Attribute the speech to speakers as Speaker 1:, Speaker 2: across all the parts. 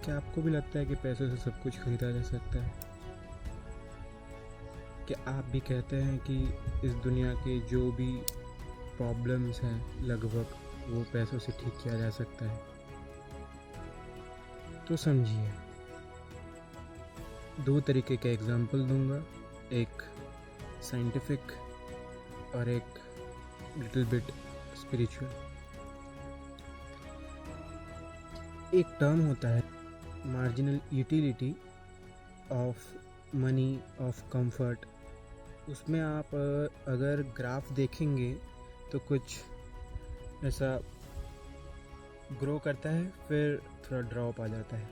Speaker 1: क्या आपको भी लगता है कि पैसों से सब कुछ खरीदा जा सकता है? क्या आप भी कहते हैं कि इस दुनिया के जो भी प्रॉब्लम्स हैं लगभग वो पैसों से ठीक किया जा सकता है? तो समझिए, दो तरीके के एग्जाम्पल दूंगा, एक साइंटिफिक और एक लिटिल बिट स्पिरिचुअल। एक टर्म होता है marginal utility of money, of comfort. उसमें आप अगर ग्राफ देखेंगे तो कुछ ऐसा ग्रो करता है, फिर थोड़ा ड्रॉप आ जाता है।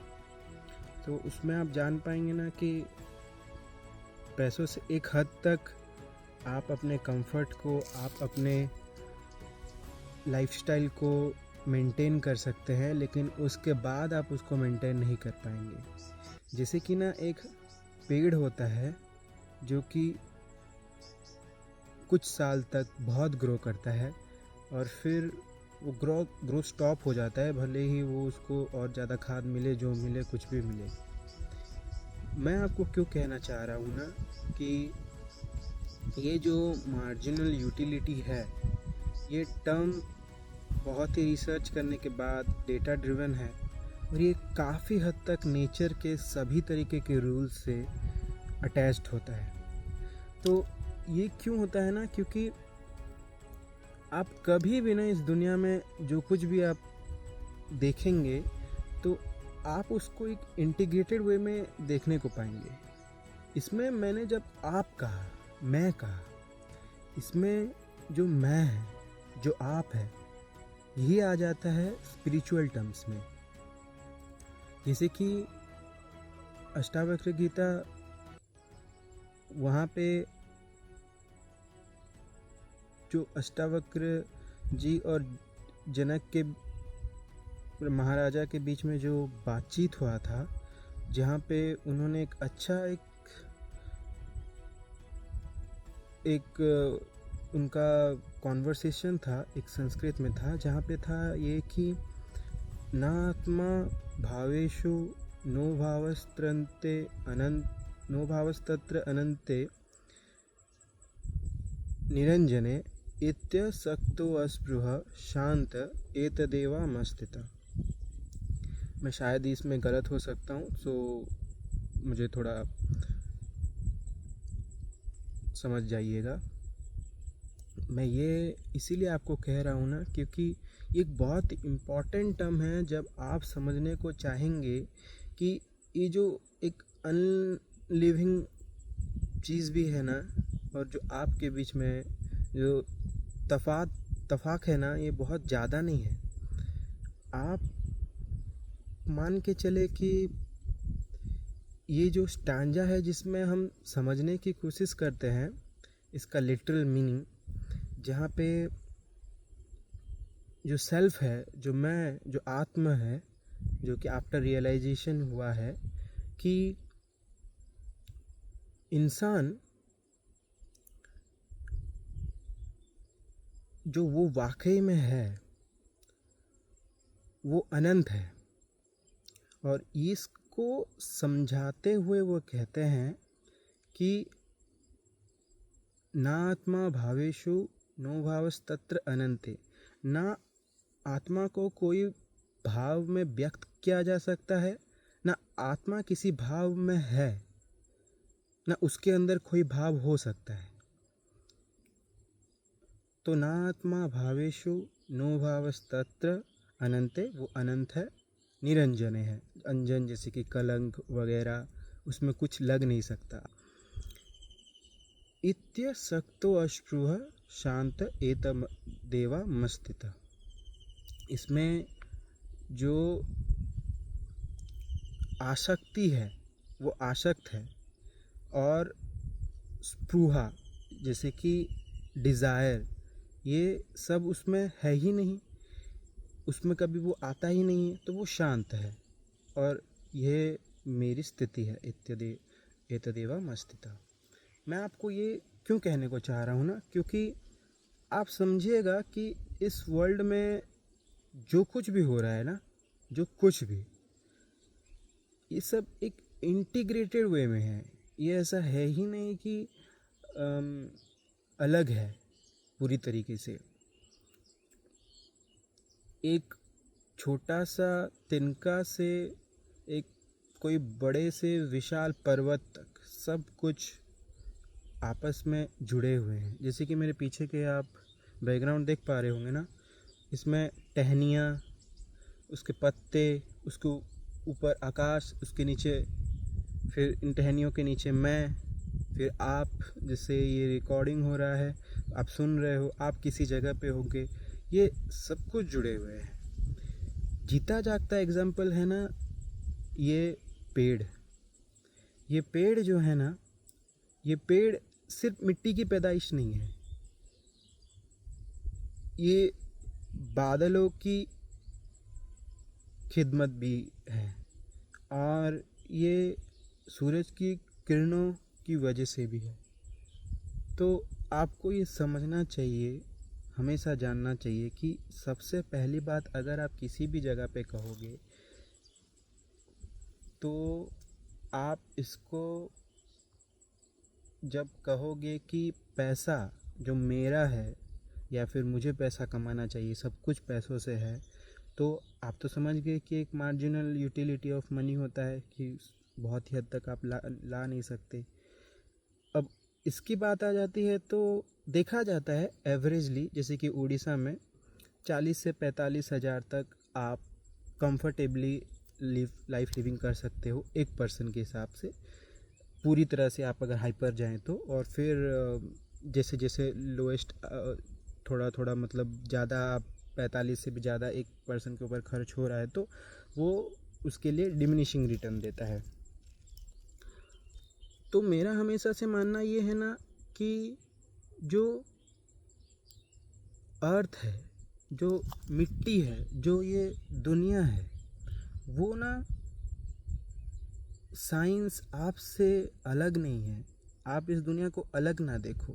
Speaker 1: तो उसमें आप जान पाएंगे ना कि पैसों से एक हद तक आप अपने कंफर्ट को, आप अपने लाइफस्टाइल को मेंटेन कर सकते हैं, लेकिन उसके बाद आप उसको मेंटेन नहीं कर पाएंगे। जैसे कि ना एक पेड़ होता है जो कि कुछ साल तक बहुत ग्रो करता है और फिर वो ग्रो स्टॉप हो जाता है, भले ही वो उसको और ज़्यादा खाद मिले, जो मिले, कुछ भी मिले। मैं आपको क्यों कहना चाह रहा हूँ ना कि ये जो मार्जिनल यूटिलिटी है, ये टर्म बहुत ही रिसर्च करने के बाद डेटा ड्रिवन है और ये काफ़ी हद तक नेचर के सभी तरीके के रूल्स से अटैच्ड होता है। तो ये क्यों होता है ना, क्योंकि आप कभी भी ना इस दुनिया में जो कुछ भी आप देखेंगे तो आप उसको एक इंटीग्रेटेड वे में देखने को पाएंगे। इसमें मैंने जब आप कहा, मैं कहा, इसमें जो मैं है, जो आप है, यही आ जाता है स्पिरिचुअल टर्म्स में। जैसे कि अष्टावक्र गीता, वहाँ पे जो अष्टावक्र जी और जनक के, महाराजा के बीच में जो बातचीत हुआ था, जहाँ पे उन्होंने एक अच्छा एक उनका कॉन्वर्सेशन था, एक संस्कृत में था, जहाँ पे था ये कि न आत्मा भावेषु नो भावस्त्रन्ते अनंत नो भावस्तत्र अनंते निरंजने इत्यसक्तो अस्पृह शांत एतदेवामस्थितः। मैं शायद इसमें गलत हो सकता हूँ, सो मुझे थोड़ा समझ जाइएगा। मैं ये इसीलिए आपको कह रहा हूँ ना, क्योंकि ये एक बहुत इम्पॉर्टेंट टर्म है। जब आप समझने को चाहेंगे कि ये जो एक अनलिविंग चीज़ भी है ना, और जो आपके बीच में जो तफाक है ना, ये बहुत ज़्यादा नहीं है। आप मान के चले कि ये जो स्टांजा है जिसमें हम समझने की कोशिश करते हैं, इसका लिटरल मीनिंग, जहाँ पे जो सेल्फ है, जो मैं, जो आत्म है, जो कि आफ्टर रियलाइजेशन हुआ है कि इंसान जो वो वाकई में है वो अनंत है। और इसको समझाते हुए वो कहते हैं कि ना आत्मा भावेषु नो भावस्तत्र अनंते। ना आत्मा को कोई भाव में व्यक्त किया जा सकता है, ना आत्मा किसी भाव में है, ना उसके अंदर कोई भाव हो सकता है। तो ना आत्मा भावेषु नो भावस्तत्र अनंते, वो अनंत है, निरंजन है, अंजन जैसे कि कलंक वगैरह, उसमें कुछ लग नहीं सकता। इत्य सक्तो अश्रुह शांत एतम देवा मस्तिता। इसमें जो आसक्ति है वो आसक्त है, और स्पृहा जैसे कि डिज़ायर, ये सब उसमें है ही नहीं, उसमें कभी वो आता ही नहीं है, तो वो शांत है। और यह मेरी स्थिति है, एतदेवा मस्तिता। मैं आपको ये क्यों कहने को चाह रहा हूँ ना, क्योंकि आप समझिएगा कि इस वर्ल्ड में जो कुछ भी हो रहा है ना, जो कुछ भी, ये सब एक इंटीग्रेटेड वे में है। ये ऐसा है ही नहीं कि अलग है पूरी तरीके से। एक छोटा सा तिनका से एक कोई बड़े से विशाल पर्वत तक सब कुछ आपस में जुड़े हुए हैं। जैसे कि मेरे पीछे के आप बैकग्राउंड देख पा रहे होंगे ना, इसमें टहनियाँ, उसके पत्ते, उसके ऊपर आकाश, उसके नीचे फिर इन टहनियों के नीचे मैं, फिर आप, जिससे ये रिकॉर्डिंग हो रहा है, आप सुन रहे हो, आप किसी जगह पे होंगे, ये सब कुछ जुड़े हुए हैं। जीता जागता एग्जाम्पल है ना ये पेड़। ये पेड़ जो है ना, ये पेड़ सिर्फ मिट्टी की पैदाइश नहीं है, ये बादलों की खिदमत भी है, और ये सूरज की किरणों की वजह से भी है। तो आपको ये समझना चाहिए, हमेशा जानना चाहिए कि सबसे पहली बात, अगर आप किसी भी जगह पे कहोगे तो आप इसको जब कहोगे कि पैसा जो मेरा है या फिर मुझे पैसा कमाना चाहिए, सब कुछ पैसों से है, तो आप तो समझ गए कि एक मार्जिनल यूटिलिटी ऑफ मनी होता है कि बहुत ही हद तक आप ला नहीं सकते। अब इसकी बात आ जाती है तो देखा जाता है एवरेजली, जैसे कि उड़ीसा में 40 से 45 हज़ार तक आप कंफर्टेबली लाइफ लिविंग कर सकते हो एक पर्सन के हिसाब से, पूरी तरह से आप अगर हाइपर जाएं तो। और फिर जैसे जैसे लोएस्ट थोड़ा थोड़ा मतलब ज़्यादा, 45 से भी ज़्यादा एक पर्सन के ऊपर खर्च हो रहा है तो वो उसके लिए डिमिनिशिंग रिटर्न देता है। तो मेरा हमेशा से मानना ये है ना कि जो अर्थ है, जो मिट्टी है, जो ये दुनिया है, वो ना साइंस आपसे अलग नहीं है। आप इस दुनिया को अलग ना देखो।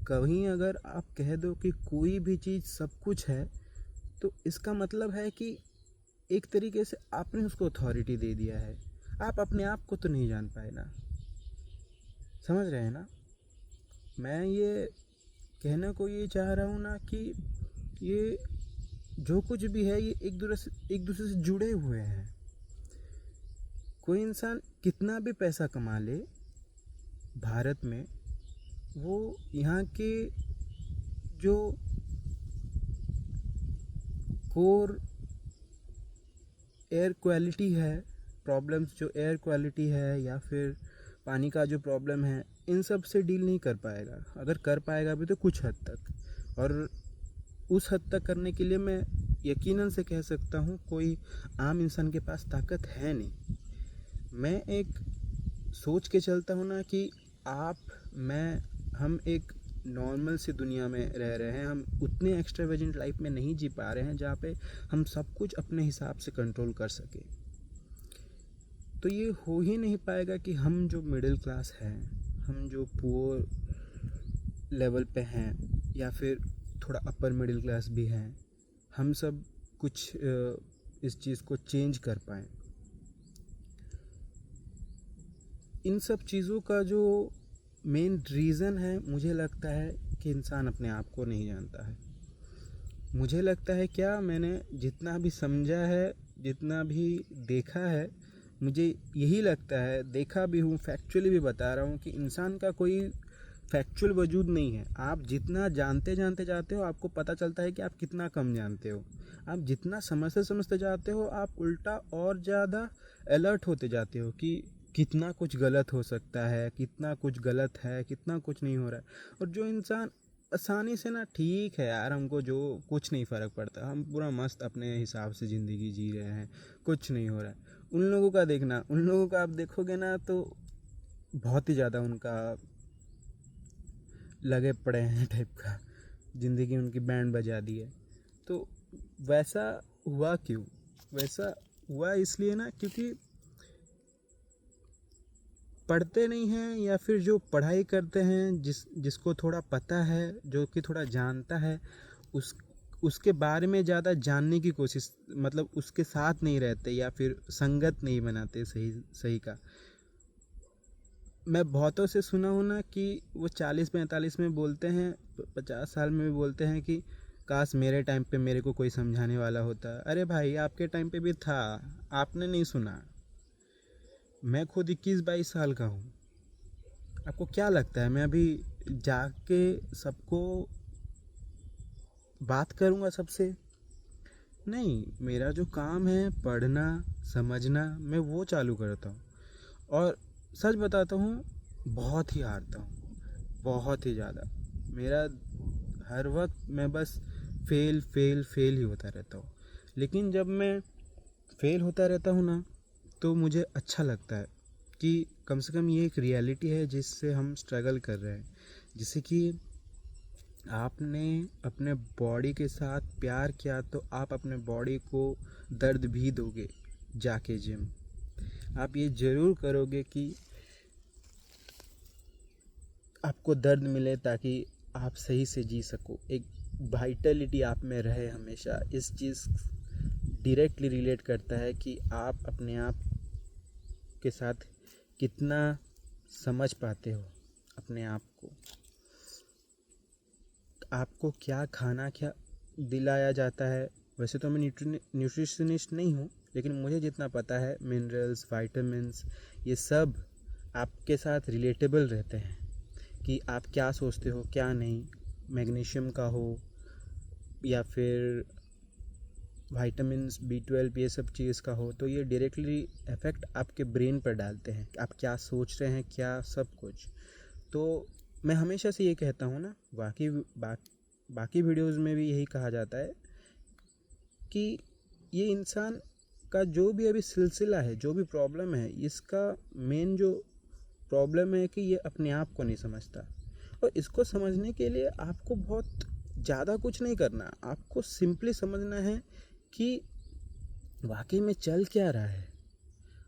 Speaker 1: कहीं अगर आप कह दो कि कोई भी चीज़ सब कुछ है, तो इसका मतलब है कि एक तरीके से आपने उसको अथॉरिटी दे दिया है। आप अपने आप को तो नहीं जान पाए ना, समझ रहे हैं ना। मैं ये कहने को ये चाह रहा हूँ ना कि ये जो कुछ भी है ये एक दूसरे से जुड़े हुए हैं। कोई इंसान कितना भी पैसा कमा ले भारत में, वो यहाँ के जो कोर एयर क्वालिटी है, प्रॉब्लम्स जो एयर क्वालिटी है या फिर पानी का जो प्रॉब्लम है, इन सब से डील नहीं कर पाएगा। अगर कर पाएगा भी तो कुछ हद तक, और उस हद तक करने के लिए मैं यकीनन से कह सकता हूँ कोई आम इंसान के पास ताकत है नहीं। मैं एक सोच के चलता हूँ ना कि आप, मैं, हम एक नॉर्मल सी दुनिया में रह रहे हैं। हम उतने एक्स्ट्रावेजेंट लाइफ में नहीं जी पा रहे हैं जहाँ पे हम सब कुछ अपने हिसाब से कंट्रोल कर सके। तो ये हो ही नहीं पाएगा कि हम जो मिडिल क्लास हैं, हम जो पुअर लेवल पे हैं या फिर थोड़ा अपर मिडिल क्लास भी हैं, हम सब कुछ इस चीज़ को चेंज कर पाएँ। इन सब चीज़ों का जो मेन रीज़न है, मुझे लगता है कि इंसान अपने आप को नहीं जानता है। मुझे लगता है, क्या मैंने जितना भी समझा है, जितना भी देखा है, मुझे यही लगता है, देखा भी हूँ, फैक्चुअली भी बता रहा हूँ कि इंसान का कोई फैक्चुअल वजूद नहीं है। आप जितना जानते जाते हो, आपको पता चलता है कि आप कितना कम जानते हो। आप जितना समझते जाते हो, आप उल्टा और ज़्यादा अलर्ट होते जाते हो कि कितना कुछ गलत हो सकता है, कितना कुछ गलत है, कितना कुछ नहीं हो रहा है। और जो इंसान आसानी से ना, ठीक है यार, हमको जो कुछ नहीं फ़र्क पड़ता, हम पूरा मस्त अपने हिसाब से ज़िंदगी जी रहे हैं, कुछ नहीं हो रहा है, उन लोगों का देखना, उन लोगों का आप देखोगे ना तो बहुत ही ज़्यादा उनका लगे पड़े हैं टाइप का, ज़िंदगी उनकी बैंड बजा दी है। तो वैसा हुआ क्यों? वैसा हुआ इसलिए ना, क्योंकि पढ़ते नहीं हैं, या फिर जो पढ़ाई करते हैं, जिसको थोड़ा पता है, जो कि थोड़ा जानता है, उसके बारे में ज़्यादा जानने की कोशिश, मतलब उसके साथ नहीं रहते या फिर संगत नहीं बनाते सही सही का। मैं बहुतों से सुना हूँ ना कि वो 40-45 में बोलते हैं, 50 साल में भी बोलते हैं कि काश मेरे टाइम पे मेरे को कोई समझाने वाला होता। अरे भाई, आपके टाइम पे भी था, आपने नहीं सुना। मैं खुद 21-22 साल का हूँ। आपको क्या लगता है मैं अभी जाके सबको बात करूँगा सबसे? नहीं, मेरा जो काम है पढ़ना समझना, मैं वो चालू करता हूँ। और सच बताता हूँ, बहुत ही हारता हूँ, बहुत ही ज़्यादा। मेरा हर वक्त मैं बस फेल फेल फेल ही होता रहता हूँ। लेकिन जब मैं फेल होता रहता हूँ ना, तो मुझे अच्छा लगता है कि कम से कम ये एक रियलिटी है जिससे हम स्ट्रगल कर रहे हैं। जैसे कि आपने अपने बॉडी के साथ प्यार किया तो आप अपने बॉडी को दर्द भी दोगे जाके जिम। आप ये ज़रूर करोगे कि आपको दर्द मिले ताकि आप सही से जी सको, एक वाइटलिटी आप में रहे हमेशा। इस चीज़ डायरेक्टली रिलेट करता है कि आप अपने आप के साथ कितना समझ पाते हो अपने आप को। आपको क्या खाना क्या दिलाया जाता है। वैसे तो मैं न्यूट्रिशनिस्ट नहीं हूँ, लेकिन मुझे जितना पता है मिनरल्स वाइटामिन्स ये सब आपके साथ रिलेटेबल रहते हैं कि आप क्या सोचते हो क्या नहीं। मैग्नीशियम का हो या फिर वाइटामिन्स B12 ये सब चीज़ का हो, तो ये डायरेक्टली इफ़ेक्ट आपके ब्रेन पर डालते हैं। आप क्या सोच रहे हैं क्या सब कुछ। तो मैं हमेशा से ये कहता हूँ ना, बाकी वीडियोस में भी यही कहा जाता है कि ये इंसान का जो भी अभी सिलसिला है, जो भी प्रॉब्लम है, इसका मेन जो प्रॉब्लम है कि ये अपने आप को नहीं समझता। और इसको समझने के लिए आपको बहुत ज़्यादा कुछ नहीं करना, आपको सिंपली समझना है कि वाकई में चल क्या रहा है।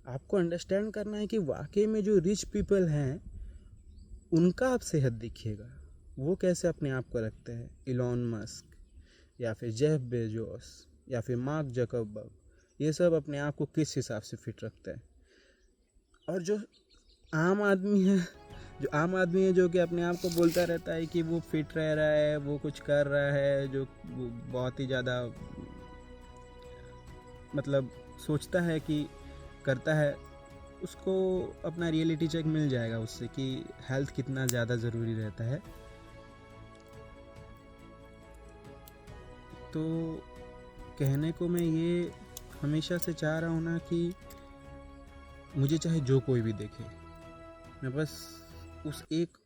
Speaker 1: आपको अंडरस्टैंड करना है कि वाकई में जो रिच पीपल हैं उनका आप सेहत देखिएगा, वो कैसे अपने आप को रखते हैं। इलॉन मस्क या फिर जेफ बेजोस या फिर मार्क जकरबर्ग, ये सब अपने आप को किस हिसाब से फिट रखते हैं। और जो आम आदमी है जो कि अपने आप को बोलता रहता है कि वो फिट रह रहा है, वो कुछ कर रहा है, जो बहुत ही ज़्यादा मतलब सोचता है कि करता है, उसको अपना रियलिटी चेक मिल जाएगा उससे कि हेल्थ कितना ज़्यादा ज़रूरी रहता है। तो कहने को मैं ये हमेशा से चाह रहा हूँ ना कि मुझे चाहे जो कोई भी देखे, मैं बस उस एक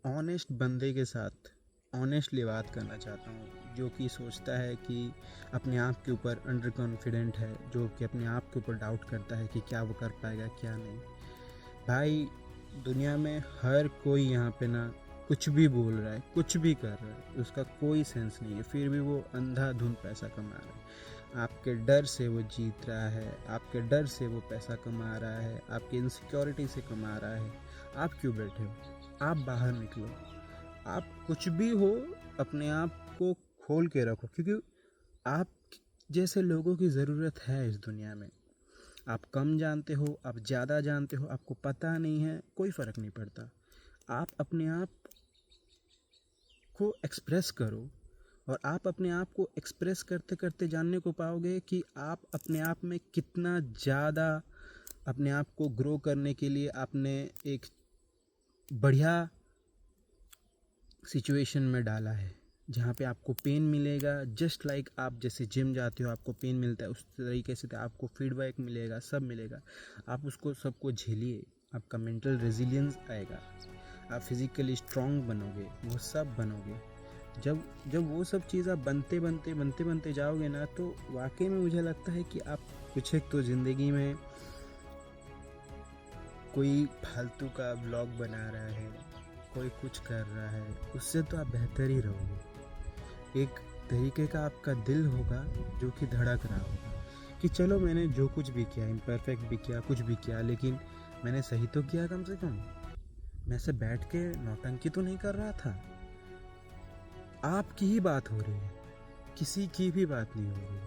Speaker 1: ऑनेस्ट बंदे के साथ ऑनेस्टली बात करना चाहता हूँ, जो कि सोचता है कि अपने आप के ऊपर अंडर कॉन्फिडेंट है, जो कि अपने आप के ऊपर डाउट करता है कि क्या वो कर पाएगा क्या नहीं। भाई, दुनिया में हर कोई यहाँ पे ना कुछ भी बोल रहा है, कुछ भी कर रहा है, उसका कोई सेंस नहीं है, फिर भी वो अंधाधुंध पैसा कमा रहा है। आपके डर से वो जीत रहा है, आपके डर से वो पैसा कमा रहा है, आपकी इनसिक्योरिटी से कमा रहा है। आप क्यों बैठे हो? आप बाहर निकलो, आप कुछ भी हो, अपने आप को खोल के रखो, क्योंकि आप जैसे लोगों की ज़रूरत है इस दुनिया में। आप कम जानते हो, आप ज़्यादा जानते हो, आपको पता नहीं है, कोई फ़र्क नहीं पड़ता। आप अपने आप को एक्सप्रेस करो, और आप अपने आप को एक्सप्रेस करते करते जानने को पाओगे कि आप अपने आप में कितना ज़्यादा अपने आप को ग्रो करने के लिए आपने एक बढ़िया सिचुएशन में डाला है, जहाँ पे आपको पेन मिलेगा। जस्ट लाइक आप जैसे जिम जाते हो आपको पेन मिलता है, उस तरीके से आपको फीडबैक मिलेगा, सब मिलेगा। आप उसको सबको झेलिए, आपका मेंटल रेजिलियंस आएगा, आप फिज़िकली स्ट्रांग बनोगे, वो सब बनोगे। जब वो सब चीज़ आप बनते जाओगे ना, तो वाकई में मुझे लगता है कि आप कुछ एक तो ज़िंदगी में कोई फालतू का ब्लॉग बना रहा है, कोई कुछ कर रहा है, उससे तो आप बेहतर ही रहोगे। एक तरीके का आपका दिल होगा जो कि धड़क रहा होगा कि चलो मैंने जो कुछ भी किया, इम्परफेक्ट भी किया, कुछ भी किया, लेकिन मैंने सही तो किया कम से कम। मैं ऐसे बैठ के नौटंकी तो नहीं कर रहा था। आपकी ही बात हो रही है, किसी की भी बात नहीं हो रही,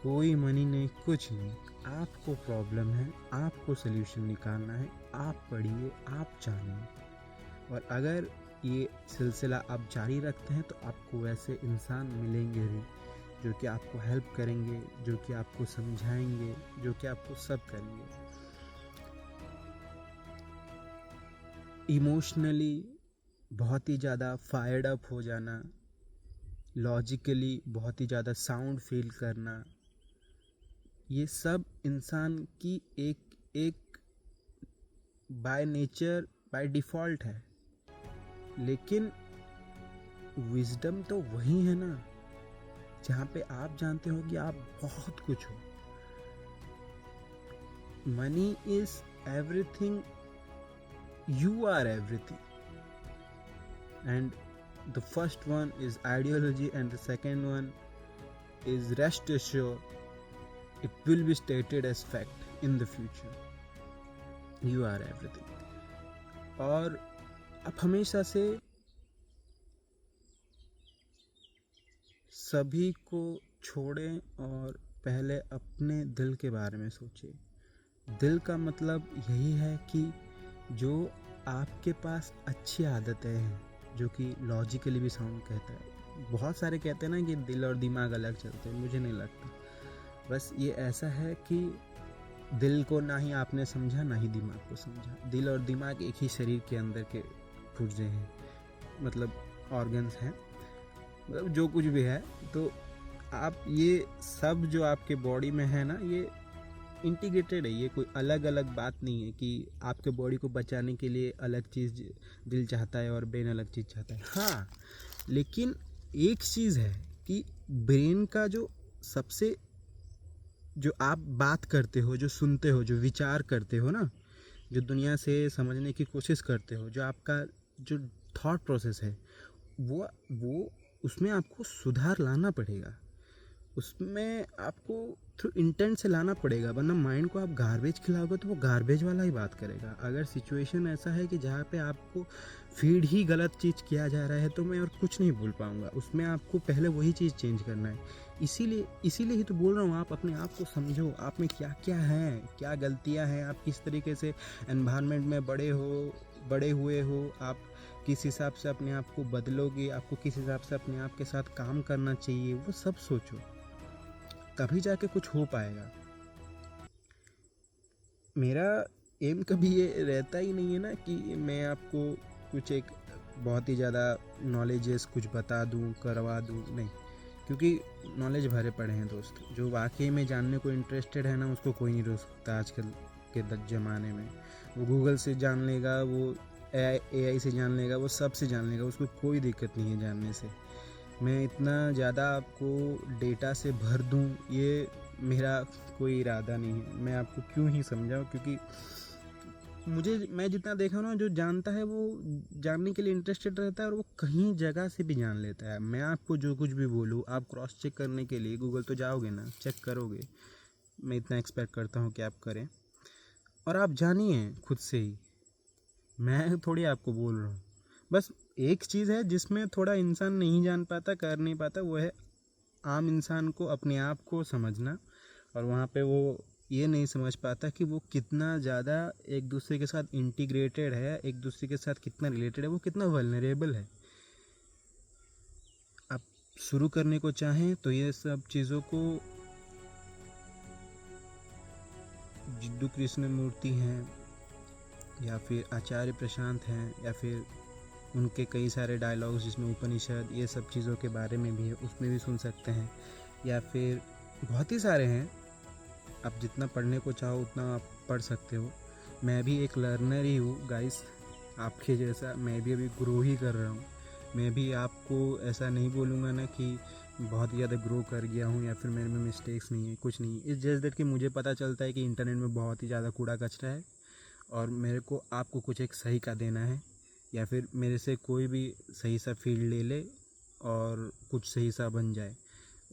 Speaker 1: कोई मनी नहीं, कुछ नहीं। आपको प्रॉब्लम है, आपको सोल्यूशन निकालना है, आप पढ़िए, आप जानिए। और अगर ये सिलसिला आप जारी रखते हैं तो आपको वैसे इंसान मिलेंगे भी जो कि आपको हेल्प करेंगे, जो कि आपको समझाएंगे, जो कि आपको सब करेंगे। इमोशनली बहुत ही ज़्यादा फायर्ड अप हो जाना, लॉजिकली बहुत ही ज़्यादा साउंड फील करना, ये सब इंसान की एक एक बाय नेचर, बाय डिफ़ॉल्ट है। लेकिन विजडम तो वही है ना जहाँ पे आप जानते हो कि आप बहुत कुछ हो। Money is everything, you are everything. And the first one is ideology and the second one is rest assured it will be stated as fact in the future, you are everything। और आप हमेशा से सभी को छोड़ें और पहले अपने दिल के बारे में सोचें। दिल का मतलब यही है कि जो आपके पास अच्छी आदतें हैं, जो कि लॉजिकली भी साउंड कहता है। बहुत सारे कहते हैं ना कि दिल और दिमाग अलग चलते हैं, मुझे नहीं लगता। बस ये ऐसा है कि दिल को ना ही आपने समझा, ना ही दिमाग को समझा। दिल और दिमाग एक ही शरीर के अंदर के पुर्जे हैं, मतलब ऑर्गन्स हैं, मतलब जो कुछ भी है। तो आप ये सब जो आपके बॉडी में है ना, ये इंटीग्रेटेड है। ये कोई अलग अलग बात नहीं है कि आपके बॉडी को बचाने के लिए अलग चीज़ दिल चाहता है और ब्रेन अलग चीज़ चाहता है। हाँ, लेकिन एक चीज़ है कि ब्रेन का जो सबसे, जो आप बात करते हो, जो सुनते हो, जो विचार करते हो ना, जो दुनिया से समझने की कोशिश करते हो, जो आपका जो थॉट प्रोसेस है, वो उसमें आपको सुधार लाना पड़ेगा। उसमें आपको थ्रू इंटेंट से लाना पड़ेगा, वरना माइंड को आप गार्बेज खिलाओगे तो वो गार्बेज वाला ही बात करेगा। अगर सिचुएशन ऐसा है कि जहाँ पे आपको फीड ही गलत चीज़ किया जा रहा है तो मैं और कुछ नहीं बोल पाऊँगा। उसमें आपको पहले वही चीज़ चेंज करना है। इसीलिए ही तो बोल रहा हूँ, आप अपने आप को समझो, आप में क्या क्या है, क्या गलतियाँ हैं, आप किस तरीके से एनवायरनमेंट में बड़े हुए हो, आप किस हिसाब से अपने आप को बदलोगे, आपको किस हिसाब से अपने आप के साथ काम करना चाहिए, वो सब सोचो, तभी जाके कुछ हो पाएगा। मेरा एम कभी ये रहता ही नहीं है ना कि मैं आपको कुछ एक बहुत ही ज़्यादा नॉलेजेस कुछ बता दूं, करवा दूं, नहीं। क्योंकि नॉलेज भरे पड़े हैं दोस्त। जो वाकई में जानने को इंटरेस्टेड है ना, उसको कोई नहीं रोक सकता आजकल के ज़माने में। वो गूगल से जान लेगा, वो AI से जान लेगा, वो सब से जान लेगा, उसको कोई दिक्कत नहीं है जानने से। मैं इतना ज़्यादा आपको डेटा से भर दूं, ये मेरा कोई इरादा नहीं है। मैं आपको क्यों ही समझाऊं, क्योंकि मैं जितना देखा ना, जो जानता है वो जानने के लिए इंटरेस्टेड रहता है और वो कहीं जगह से भी जान लेता है। मैं आपको जो कुछ भी बोलूँ, आप क्रॉस चेक करने के लिए गूगल तो जाओगे ना, चेक करोगे। मैं इतना एक्सपेक्ट करता हूँ कि आप करें और आप जानिए खुद से ही। मैं थोड़ी आपको बोल रहा हूँ। बस एक चीज़ है जिसमें थोड़ा इंसान नहीं जान पाता, कर नहीं पाता, वो है आम इंसान को अपने आप को समझना। और वहाँ पे वो ये नहीं समझ पाता कि वो कितना ज़्यादा एक दूसरे के साथ इंटीग्रेटेड है, एक दूसरे के साथ कितना रिलेटेड है, वो कितना वल्नरेबल है। आप शुरू करने को चाहें तो ये सब चीज़ों को जिड्डू कृष्णमूर्ति हैं, या फिर आचार्य प्रशांत हैं, या फिर उनके कई सारे डायलॉग्स जिसमें उपनिषद, ये सब चीज़ों के बारे में भी है, उसमें भी सुन सकते हैं। या फिर बहुत ही सारे हैं, आप जितना पढ़ने को चाहो उतना आप पढ़ सकते हो। मैं भी एक लर्नर ही हूँ गाइस, आपके जैसा मैं भी अभी ग्रो ही कर रहा हूँ। मैं भी आपको ऐसा नहीं बोलूँगा ना कि बहुत ज़्यादा ग्रो कर गया हूँ या फिर मेरे में मिस्टेक्स नहीं है, कुछ नहीं। इस जस्ट दैट कि मुझे पता चलता है कि इंटरनेट में बहुत ही ज़्यादा कूड़ा कचरा है और मेरे को आपको कुछ एक सही का देना है, या फिर मेरे से कोई भी सही सा फील्ड ले ले और कुछ सही सा बन जाए।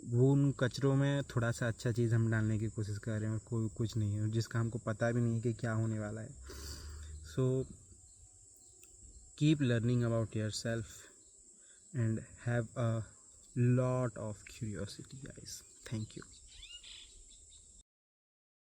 Speaker 1: वो उन कचरों में थोड़ा सा अच्छा चीज़ हम डालने की कोशिश कर रहे हैं और कोई कुछ नहीं है जिसका हमको पता भी नहीं है कि क्या होने वाला है। So keep learning about your self and have a lot of curiosity, guys. Thank you.